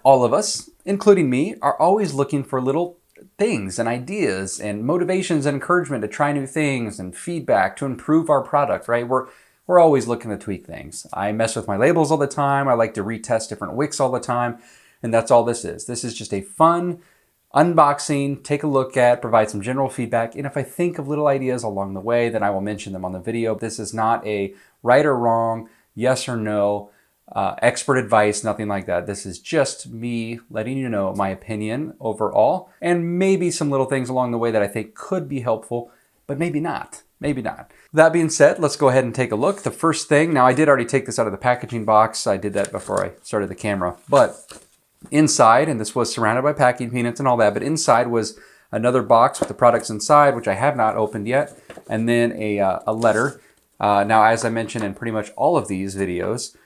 All of us, including me, are always looking for little things and ideas and motivations and encouragement to try new things and feedback to improve our product, right? We're always looking to tweak things. I mess with my labels all the time. I like to retest different wicks all the time. And that's all this is. This is just a fun unboxing, take a look at, provide some general feedback. And if I think of little ideas along the way, then I will mention them on the video. This is not a right or wrong, yes or no, expert advice, nothing like that. This is just me letting you know my opinion overall, and maybe some little things along the way that I think could be helpful, but maybe not. Maybe not. That being said, let's go ahead and take a look. The first thing, now I did already take this out of the packaging box. I did that before I started the camera, but inside, and this was surrounded by packing peanuts and all that, but inside was another box with the products inside, which I have not opened yet, and then a letter. Now, as I mentioned in pretty much all of these videos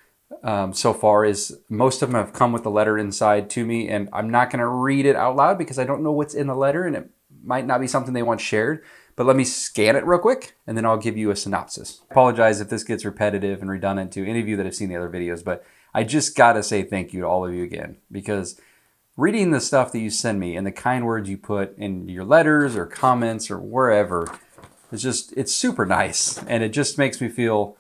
so far, is most of them have come with the letter inside to me, and I'm not going to read it out loud because I don't know what's in the letter, and it might not be something they want shared. But let me scan it real quick, and then I'll give you a synopsis. I apologize if this gets repetitive and redundant to any of you that have seen the other videos, but I just gotta say thank you to all of you again, because reading the stuff that you send me and the kind words you put in your letters or comments or wherever, it's super nice. And it just makes me feel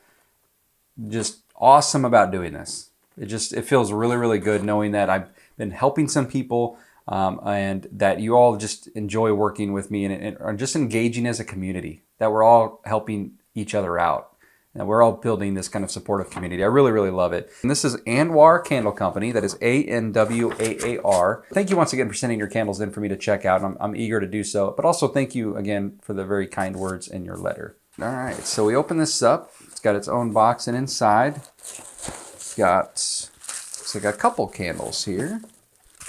just awesome about doing this. It feels really, really good knowing that I've been helping some people, and that you all just enjoy working with me and are just engaging as a community, that we're all helping each other out. And we're all building this kind of supportive community. I really, really love it. And this is Anwaar Candle Company. That is Anwaar. Thank you once again for sending your candles in for me to check out. I'm eager to do so. But also thank you again for the very kind words in your letter. All right, so we open this up. It's got its own box, and inside it's got, looks like a couple candles here.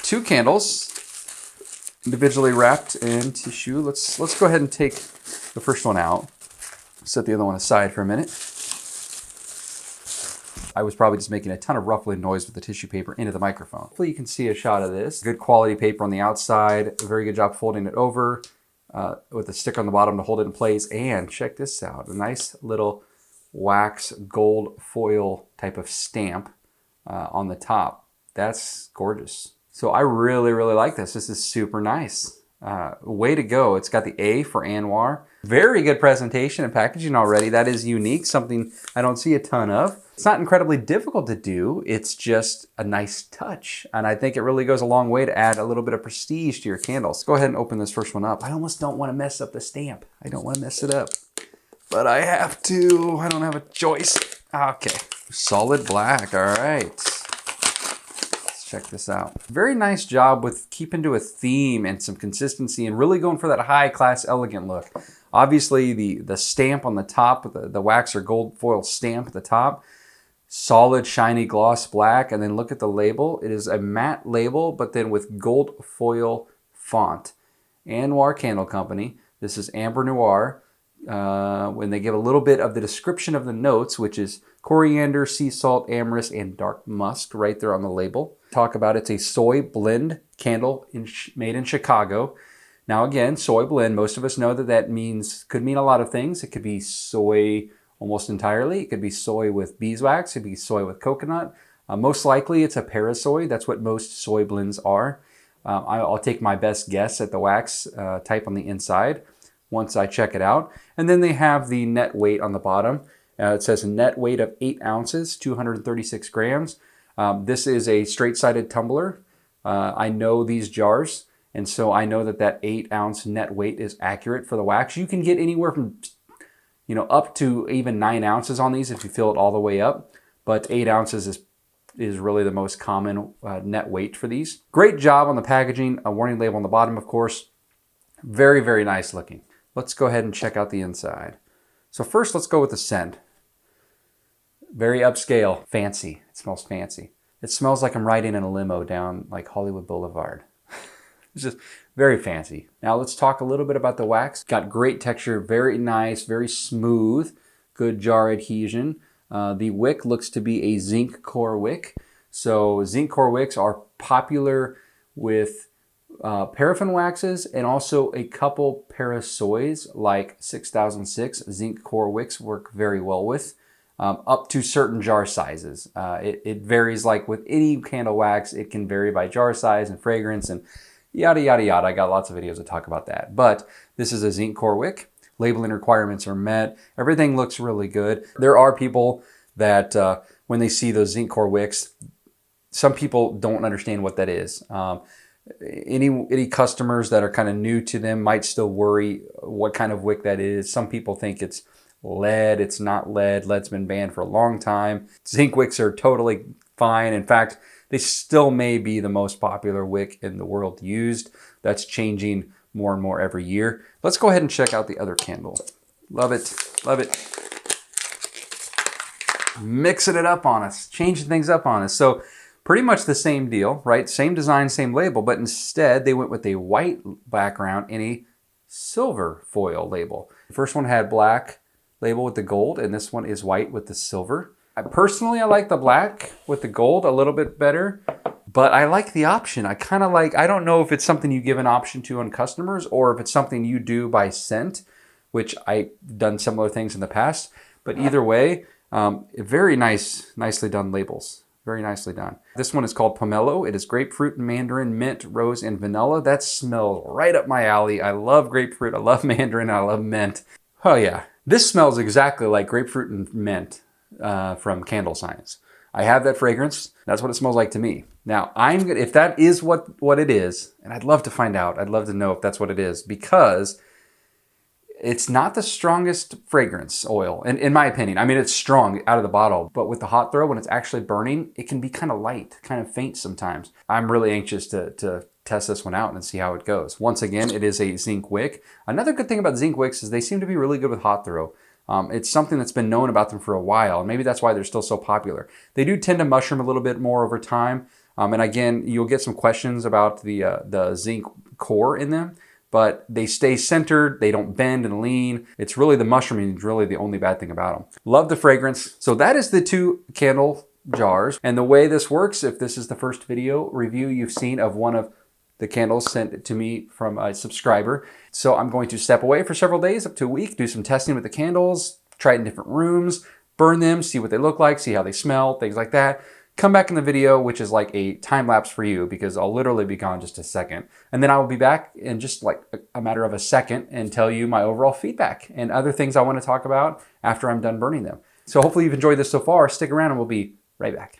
2 candles individually wrapped in tissue. Let's go ahead and take the first one out. Set the other one aside for a minute. I was probably just making a ton of ruffling noise with the tissue paper into the microphone. Hopefully you can see a shot of this. Good quality paper on the outside. A very good job folding it over with a sticker on the bottom to hold it in place. And check this out. A nice little wax gold foil type of stamp on the top. That's gorgeous. So I really, really like this. This is super nice. Way to go. It's got the A for Anwaar. Very good presentation and packaging already. That is unique, something I don't see a ton of. It's not incredibly difficult to do. It's just a nice touch. And I think it really goes a long way to add a little bit of prestige to your candles. Go ahead and open this first one up. I almost don't want to mess up the stamp. I don't want to mess it up, but I have to. I don't have a choice. Okay. Solid black. All right. Check this out. Very nice job with keeping to a theme and some consistency and really going for that high class, elegant look. Obviously the stamp on the top, the wax or gold foil stamp at the top, solid shiny gloss black. And then look at the label. It is a matte label, but then with gold foil font. Anwaar Candle Company. This is Amber Noir. When they give a little bit of the description of the notes, which is coriander, sea salt, ambergris, and dark musk right there on the label. Talk about it's a soy blend candle made in Chicago. Now again, soy blend, most of us know that could mean a lot of things. It could be soy almost entirely. It could be soy with beeswax. It could be soy with coconut. Most likely it's a parasoy. That's what most soy blends are. I'll take my best guess at the wax type on the inside once I check it out. And then they have the net weight on the bottom. It says a net weight of 8 ounces, 236 grams. This is a straight-sided tumbler. I know these jars, and so I know that 8-ounce net weight is accurate for the wax. You can get anywhere from, up to even 9 ounces on these if you fill it all the way up, but 8 ounces is really the most common net weight for these. Great job on the packaging. A warning label on the bottom, of course. Very, very nice looking. Let's go ahead and check out the inside. So first, let's go with the scent. Very upscale, fancy. It smells fancy. It smells like I'm riding in a limo down like Hollywood Boulevard. It's just very fancy. Now let's talk a little bit about the wax. Got great texture, very nice, very smooth, good jar adhesion. The wick looks to be a zinc core wick. So zinc core wicks are popular with paraffin waxes and also a couple parasoys like 6006. Zinc core wicks work very well with. up to certain jar sizes. It varies, like with any candle wax, it can vary by jar size and fragrance and yada, yada, yada. I got lots of videos that talk about that. But this is a zinc core wick. Labeling requirements are met. Everything looks really good. There are people that when they see those zinc core wicks, some people don't understand what that is. Any customers that are kind of new to them might still worry what kind of wick that is. Some people think it's lead. It's not lead. Lead's been banned for a long time. Zinc wicks are totally fine. In fact, they still may be the most popular wick in the world used. That's changing more and more every year. Let's go ahead and check out the other candle. Love it. Love it. Mixing it up on us, changing things up on us. So pretty much the same deal, right? Same design, same label, but instead they went with a white background and a silver foil label. The first one had black label with the gold, and this one is white with the silver. Personally, I like the black with the gold a little bit better, but I like the option. I don't know if it's something you give an option to on customers or if it's something you do by scent, which I've done similar things in the past, but either way, very nicely done labels. Very nicely done. This one is called Pomelo. It is grapefruit, mandarin, mint, rose, and vanilla. That smells right up my alley. I love grapefruit, I love mandarin, I love mint. Oh yeah, this smells exactly like grapefruit and mint from Candle Science. I have that fragrance. That's what it smells like to me. Now, if that is what it is, and I'd love to find out. I'd love to know if that's what it is, because it's not the strongest fragrance oil, in my opinion. I mean, it's strong out of the bottle, but with the hot throw, when it's actually burning, it can be kind of light, kind of faint sometimes. I'm really anxious to test this one out and see how it goes. Once again, it is a zinc wick. Another good thing about zinc wicks is they seem to be really good with hot throw. It's something that's been known about them for a while, and maybe that's why they're still so popular. They do tend to mushroom a little bit more over time, and again, you'll get some questions about the zinc core in them, but they stay centered, they don't bend and lean. It's really the mushrooming is really the only bad thing about them. Love the fragrance. So that is the two candle jars. And the way this works, if this is the first video review you've seen of one of the candles sent to me from a subscriber. So I'm going to step away for several days, up to a week, do some testing with the candles, try it in different rooms, burn them, see what they look like, see how they smell, things like that. Come back in the video, which is like a time lapse for you, because I'll literally be gone just a second. And then I will be back in just like a matter of a second and tell you my overall feedback and other things I want to talk about after I'm done burning them. So hopefully you've enjoyed this so far. Stick around and we'll be right back.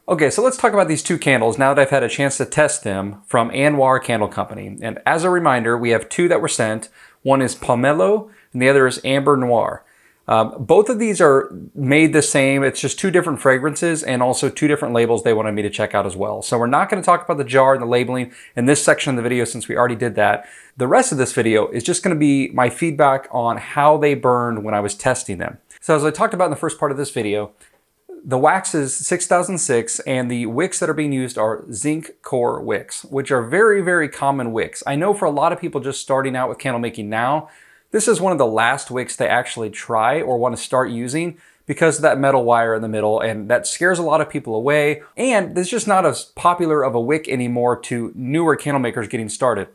Okay, so let's talk about these two candles now that I've had a chance to test them from Anwaar Candle Company. And as a reminder, we have two that were sent. One is Pomelo and the other is Amber Noir. Both of these are made the same. It's just two different fragrances and also two different labels they wanted me to check out as well. So we're not going to talk about the jar and the labeling in this section of the video since we already did that. The rest of this video is just going to be my feedback on how they burned when I was testing them. So as I talked about in the first part of this video, the wax is 6006 and the wicks that are being used are zinc core wicks, which are very, very common wicks. I know for a lot of people just starting out with candle making now, this is one of the last wicks they actually try or want to start using because of that metal wire in the middle, and that scares a lot of people away. And it's just not as popular of a wick anymore to newer candle makers getting started.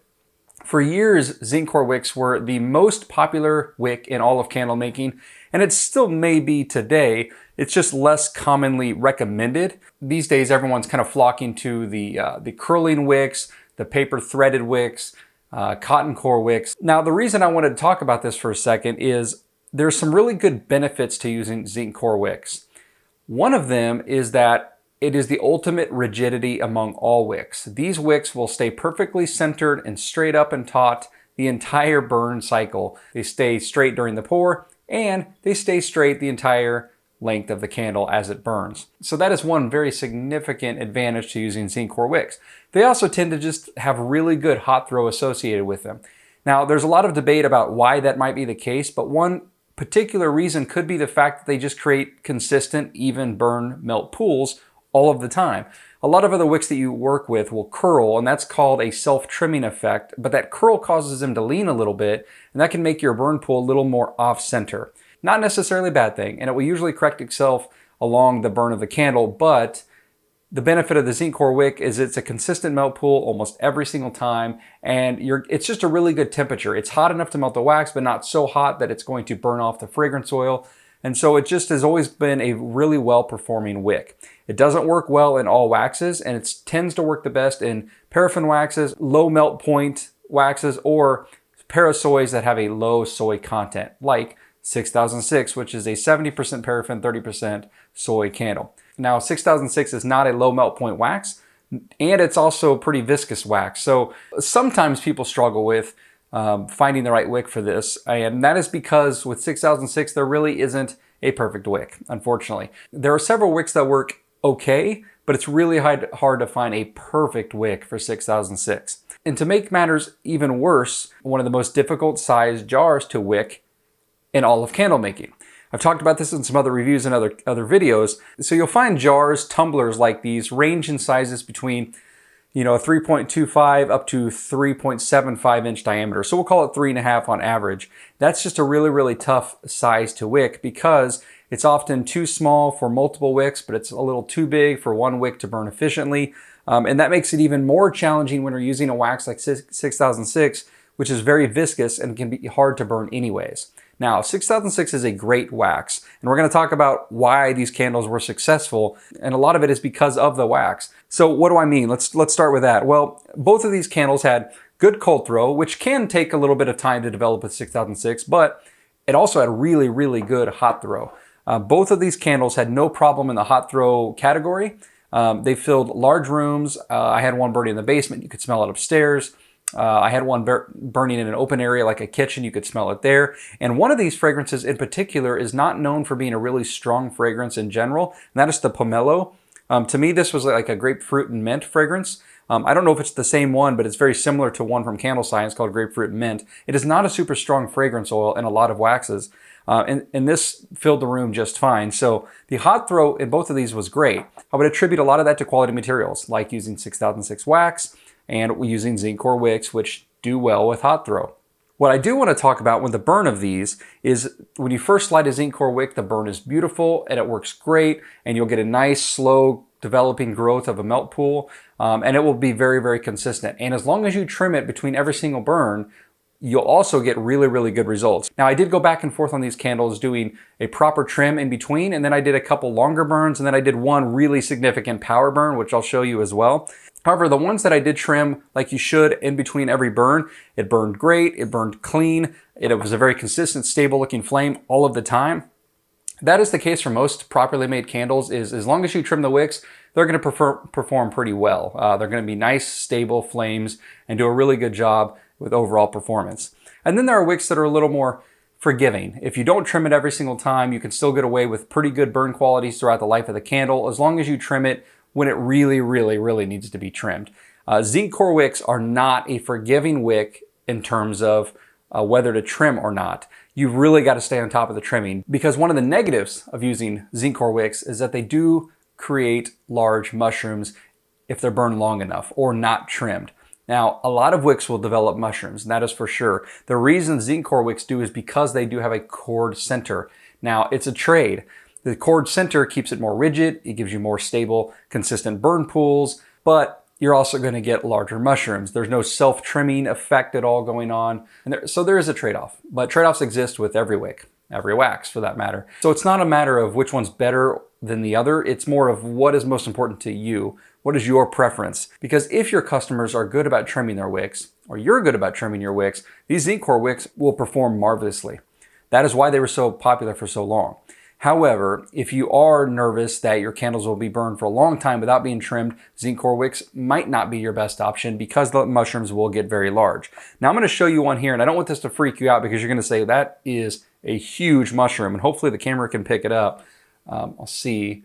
For years, zinc core wicks were the most popular wick in all of candle making, and it still may be today. It's just less commonly recommended. These days, everyone's kind of flocking to the curling wicks, the paper threaded wicks, cotton core wicks. Now, the reason I wanted to talk about this for a second is there's some really good benefits to using zinc core wicks. One of them is that it is the ultimate rigidity among all wicks. These wicks will stay perfectly centered and straight up and taut the entire burn cycle. They stay straight during the pour, and they stay straight the entire length of the candle as it burns. So that is one very significant advantage to using zinc core wicks. They also tend to just have really good hot throw associated with them. Now, there's a lot of debate about why that might be the case, but one particular reason could be the fact that they just create consistent, even burn melt pools all of the time. A lot of other wicks that you work with will curl, and that's called a self-trimming effect, but that curl causes them to lean a little bit, and that can make your burn pool a little more off-center. Not necessarily a bad thing, and it will usually correct itself along the burn of the candle, but The benefit of the Zinc Core wick is it's a consistent melt pool almost every single time, and it's just a really good temperature. It's hot enough to melt the wax, but not so hot that it's going to burn off the fragrance oil. And so it just has always been a really well-performing wick. It doesn't work well in all waxes, and it tends to work the best in paraffin waxes, low melt point waxes, or parasoys that have a low soy content, like 6006, which is a 70% paraffin, 30% soy candle. Now, 6006 is not a low melt point wax, and it's also a pretty viscous wax. So sometimes people struggle with finding the right wick for this, and that is because with 6006 there really isn't a perfect wick, unfortunately. There are several wicks that work okay, but it's really hard to find a perfect wick for 6006. And to make matters even worse, one of the most difficult size jars to wick in all of candle making. I've talked about this in some other reviews and other videos. So you'll find jars, tumblers like these range in sizes between, you know, 3.25 up to 3.75 inch diameter. So we'll call it 3.5 on average. That's just a really, really tough size to wick because it's often too small for multiple wicks, but it's a little too big for one wick to burn efficiently. And that makes it even more challenging when you're using a wax like 6006, which is very viscous and can be hard to burn anyways. Now, 6006 is a great wax, and we're going to talk about why these candles were successful, and a lot of it is because of the wax. So what do I mean? Let's start with that. Well, both of these candles had good cold throw, which can take a little bit of time to develop with 6006, but it also had really, really good hot throw. Both of these candles had no problem in the hot throw category. They filled large rooms. I had one burning in the basement. You could smell it upstairs. I had one burning in an open area like a kitchen. You could smell it there. And one of these fragrances in particular is not known for being a really strong fragrance in general, and that is the Pomelo. To me, this was like a grapefruit and mint fragrance. I don't know if it's the same one, but it's very similar to one from Candle Science called Grapefruit and Mint. It is not a super strong fragrance oil in a lot of waxes, and this filled the room just fine. So the hot throw in both of these was great. I would attribute a lot of that to quality materials, like using 6006 wax, and using Zinc Core wicks, which do well with hot throw. What I do want to talk about with the burn of these is when you first light a Zinc Core wick, the burn is beautiful and it works great, and you'll get a nice, slow developing growth of a melt pool, and it will be very, very consistent. And as long as you trim it between every single burn, you'll also get really, really good results. Now, I did go back and forth on these candles doing a proper trim in between, and then I did a couple longer burns, and then I did one really significant power burn, which I'll show you as well. However, the ones that I did trim like you should in between every burn, it burned great, it burned clean, it was a very consistent, stable looking flame all of the time. That is the case for most properly made candles. Is as long as you trim the wicks, they're going to perform pretty well. They're going to be nice, stable flames and do a really good job with overall performance. And then there are wicks that are a little more forgiving. If you don't trim it every single time, you can still get away with pretty good burn qualities throughout the life of the candle, as long as you trim it when it really, really, really needs to be trimmed. Zinc Core wicks are not a forgiving wick in terms of whether to trim or not. You've really got to stay on top of the trimming, because one of the negatives of using Zinc Core wicks is that they do create large mushrooms if they're burned long enough or not trimmed. Now, a lot of wicks will develop mushrooms, and that is for sure. The reason Zinc Core wicks do is because they do have a cord center. Now, it's a trade. The cord center keeps it more rigid, it gives you more stable, consistent burn pools, but you're also going to get larger mushrooms. There's no self-trimming effect at all going on, and so there is a trade-off. But trade-offs exist with every wick, every wax for that matter. So it's not a matter of which one's better than the other, it's more of what is most important to you. What is your preference? Because if your customers are good about trimming their wicks, or you're good about trimming your wicks, these Zinc Core wicks will perform marvelously. That is why they were so popular for so long. However, if you are nervous that your candles will be burned for a long time without being trimmed, Zinc Core wicks might not be your best option because the mushrooms will get very large. Now I'm going to show you one here, and I don't want this to freak you out because you're going to say that is a huge mushroom, and hopefully the camera can pick it up. I'll see.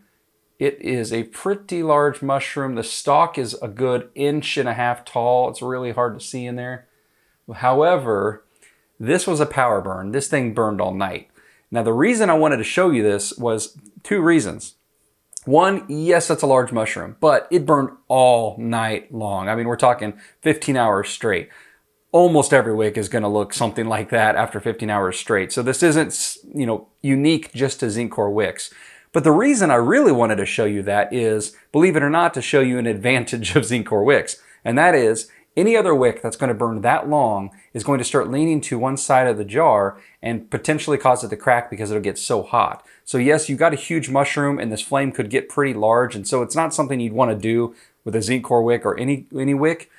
It is a pretty large mushroom. The stalk is a good 1.5 inches tall. It's really hard to see in there. However, this was a power burn. This thing burned all night. Now, the reason I wanted to show you this was two reasons. One, yes, that's a large mushroom, but it burned all night long. I mean, we're talking 15 hours straight. Almost every wick is going to look something like that after 15 hours straight. So this isn't, unique just to Zinc Core wicks. But the reason I really wanted to show you that is, believe it or not, to show you an advantage of Zinc Core wicks. And that is, any other wick that's going to burn that long is going to start leaning to one side of the jar and potentially cause it to crack because it'll get so hot. So yes, you got a huge mushroom and this flame could get pretty large, and so it's not something you'd want to do with a Zinc Core wick or any wick.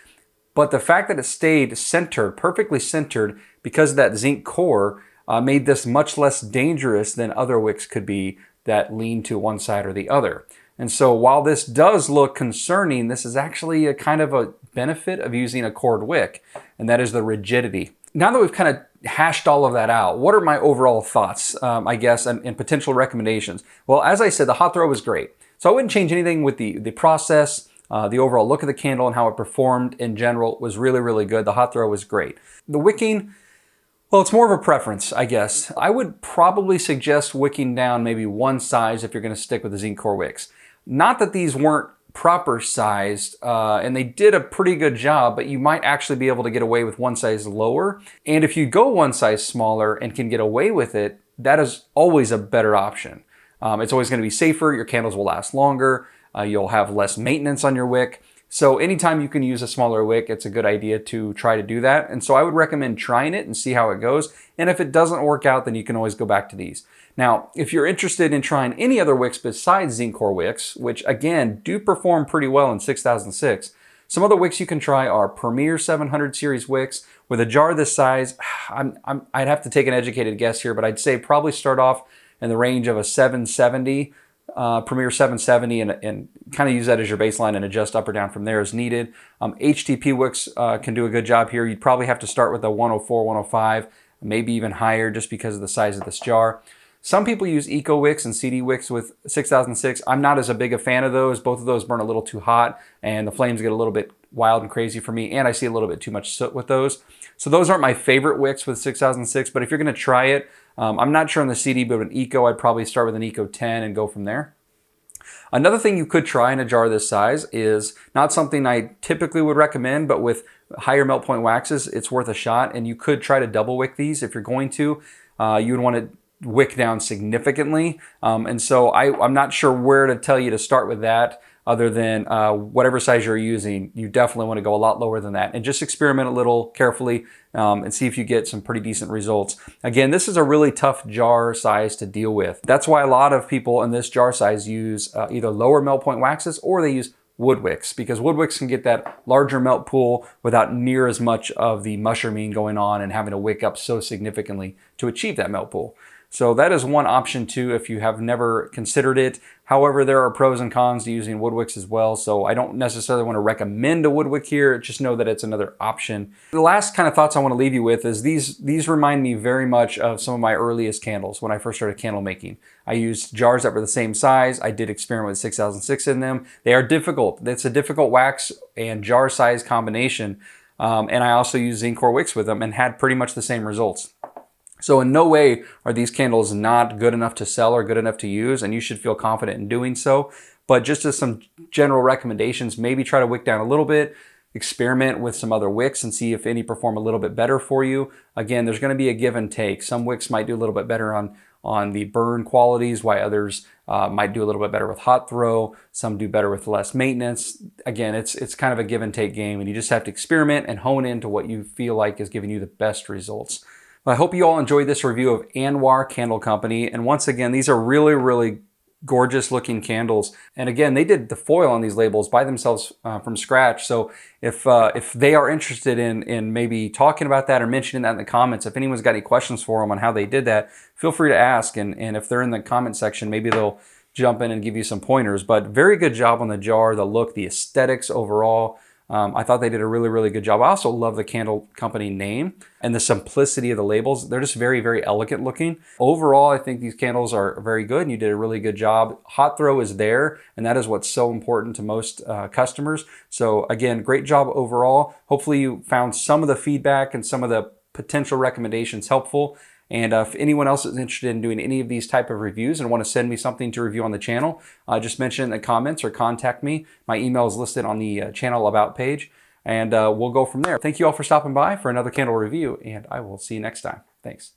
But the fact that it stayed centered, perfectly centered, because of that zinc core, made this much less dangerous than other wicks could be that lean to one side or the other. And so while this does look concerning, this is actually a kind of a benefit of using a cored wick, and that is the rigidity. Now that we've kind of hashed all of that out, what are my overall thoughts, I guess, and potential recommendations? Well, as I said, the hot throw was great. So I wouldn't change anything with the process. The overall look of the candle and how it performed in general was really, really good. The hot throw was great. The wicking, well, it's more of a preference, I guess. I would probably suggest wicking down maybe one size if you're going to stick with the Zinc Core wicks. Not that these weren't proper sized, and they did a pretty good job, but you might actually be able to get away with one size lower. And if you go one size smaller and can get away with it, that is always a better option. It's always going to be safer. Your candles will last longer. You'll have less maintenance on your wick. So anytime you can use a smaller wick, it's a good idea to try to do that. And so I would recommend trying it and see how it goes. And if it doesn't work out, then you can always go back to these. Now, if you're interested in trying any other wicks besides Zinc Core wicks, which again do perform pretty well in 6006, some other wicks you can try are Premier 700 series wicks. With a jar this size, I'd have to take an educated guess here, but I'd say probably start off in the range of a 770. Premier 770 and kind of use that as your baseline and adjust up or down from there as needed. HTP wicks can do a good job here. You'd probably have to start with a 104, 105, maybe even higher just because of the size of this jar. Some people use Eco wicks and CD wicks with 6006. I'm not as a big a fan of those. Both of those burn a little too hot and the flames get a little bit wild and crazy for me, and I see a little bit too much soot with those. So those aren't my favorite wicks with 6006, but if you're going to try it, I'm not sure on the CD, but with an Eco, I'd probably start with an Eco 10 and go from there. Another thing you could try in a jar this size is not something I typically would recommend, but with higher melt point waxes, it's worth a shot. And you could try to double wick these if you're going to. You would want to wick down significantly. And so I'm not sure where to tell you to start with that, other than whatever size you're using. You definitely want to go a lot lower than that and just experiment a little carefully and see if you get some pretty decent results. Again, this is a really tough jar size to deal with. That's why a lot of people in this jar size use either lower melt point waxes or they use wood wicks, because wood wicks can get that larger melt pool without near as much of the mushrooming going on and having to wick up so significantly to achieve that melt pool. So that is one option too if you have never considered it. However, there are pros and cons to using wood wicks as well, so I don't necessarily want to recommend a wood wick here, just know that it's another option. The last kind of thoughts I want to leave you with is these remind me very much of some of my earliest candles when I first started candle making. I used jars that were the same size. I did experiment with 6006 in them. They are difficult. It's a difficult wax and jar size combination, and I also used Zinc Core wicks with them and had pretty much the same results. So in no way are these candles not good enough to sell or good enough to use, and you should feel confident in doing so. But just as some general recommendations, maybe try to wick down a little bit, experiment with some other wicks and see if any perform a little bit better for you. Again, there's going to be a give and take. Some wicks might do a little bit better on the burn qualities, while others might do a little bit better with hot throw. Some do better with less maintenance. Again, it's kind of a give and take game, and you just have to experiment and hone into what you feel like is giving you the best results. I hope you all enjoyed this review of Anwaar Candle Company. And once again, these are really, really gorgeous looking candles. And again, they did the foil on these labels by themselves from scratch. So if they are interested in maybe talking about that or mentioning that in the comments, if anyone's got any questions for them on how they did that, feel free to ask. And if they're in the comment section, maybe they'll jump in and give you some pointers. But very good job on the jar, the look, the aesthetics overall. I thought they did a really, really good job. I also love the candle company name and the simplicity of the labels. They're just very, very elegant looking. Overall, I think these candles are very good and you did a really good job. Hot throw is there, and that is what's so important to most customers. So again, great job overall. Hopefully you found some of the feedback and some of the potential recommendations helpful. And if anyone else is interested in doing any of these type of reviews and want to send me something to review on the channel, just mention it in the comments or contact me. My email is listed on the channel about page, and we'll go from there. Thank you all for stopping by for another candle review, and I will see you next time. Thanks.